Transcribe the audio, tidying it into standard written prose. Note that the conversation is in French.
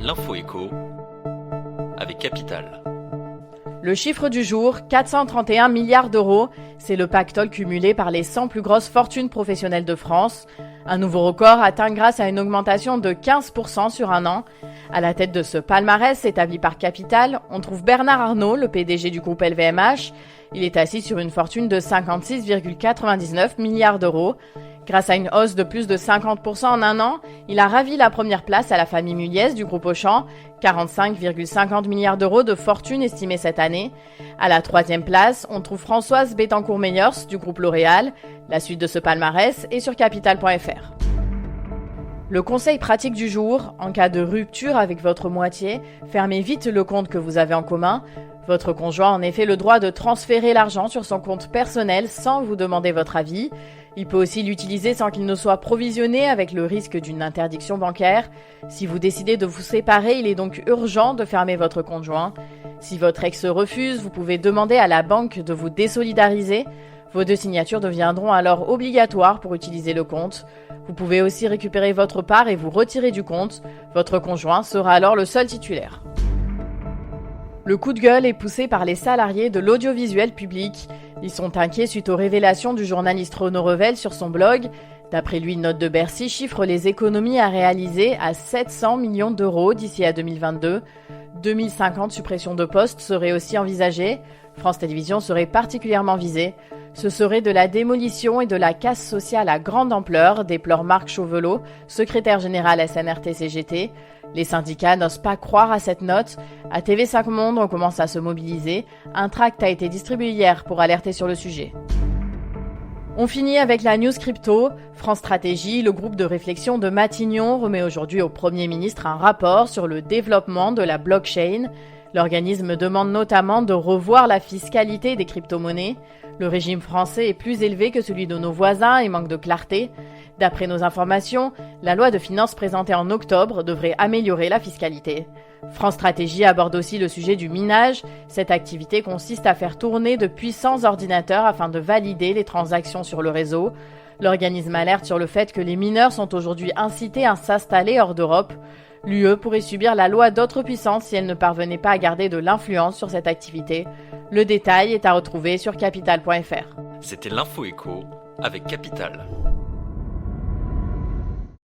l'info écho avec Capital. Le chiffre du jour, 431 milliards d'euros, c'est le pactole cumulé par les 100 plus grosses fortunes professionnelles de France. Un nouveau record atteint grâce à une augmentation de 15% sur un an. À la tête de ce palmarès établi par Capital, on trouve Bernard Arnault, le PDG du groupe LVMH. Il est assis sur une fortune de 56,99 milliards d'euros. Grâce à une hausse de plus de 50% en un an, il a ravi la première place à la famille Muliez du groupe Auchan, 45,50 milliards d'euros de fortune estimée cette année. À la troisième place, on trouve Françoise Bettencourt-Meyers du groupe L'Oréal. La suite de ce palmarès est sur capital.fr. Le conseil pratique du jour, en cas de rupture avec votre moitié, fermez vite le compte que vous avez en commun. Votre conjoint a en effet le droit de transférer l'argent sur son compte personnel sans vous demander votre avis. Il peut aussi l'utiliser sans qu'il ne soit provisionné avec le risque d'une interdiction bancaire. Si vous décidez de vous séparer, il est donc urgent de fermer votre compte joint. Si votre ex refuse, vous pouvez demander à la banque de vous désolidariser. Vos deux signatures deviendront alors obligatoires pour utiliser le compte. Vous pouvez aussi récupérer votre part et vous retirer du compte. Votre conjoint sera alors le seul titulaire. Le coup de gueule est poussé par les salariés de l'audiovisuel public. Ils sont inquiets suite aux révélations du journaliste Renaud Revel sur son blog. D'après lui, une note de Bercy chiffre les économies à réaliser à 700 millions d'euros d'ici à 2022. 2050 suppressions de postes seraient aussi envisagées. France Télévisions serait particulièrement visée. Ce serait de la démolition et de la casse sociale à grande ampleur, déplore Marc Chauvelot, secrétaire général SNRT-CGT. Les syndicats n'osent pas croire à cette note. À TV5 Monde, on commence à se mobiliser. Un tract a été distribué hier pour alerter sur le sujet. On finit avec la news crypto. France Stratégie, le groupe de réflexion de Matignon, remet aujourd'hui au Premier ministre un rapport sur le développement de la blockchain. L'organisme demande notamment de revoir la fiscalité des crypto-monnaies. Le régime français est plus élevé que celui de nos voisins et manque de clarté. D'après nos informations, la loi de finances présentée en octobre devrait améliorer la fiscalité. France Stratégie aborde aussi le sujet du minage. Cette activité consiste à faire tourner de puissants ordinateurs afin de valider les transactions sur le réseau. L'organisme alerte sur le fait que les mineurs sont aujourd'hui incités à s'installer hors d'Europe. L'UE pourrait subir la loi d'autres puissances si elle ne parvenait pas à garder de l'influence sur cette activité. Le détail est à retrouver sur capital.fr. C'était l'info écho avec Capital.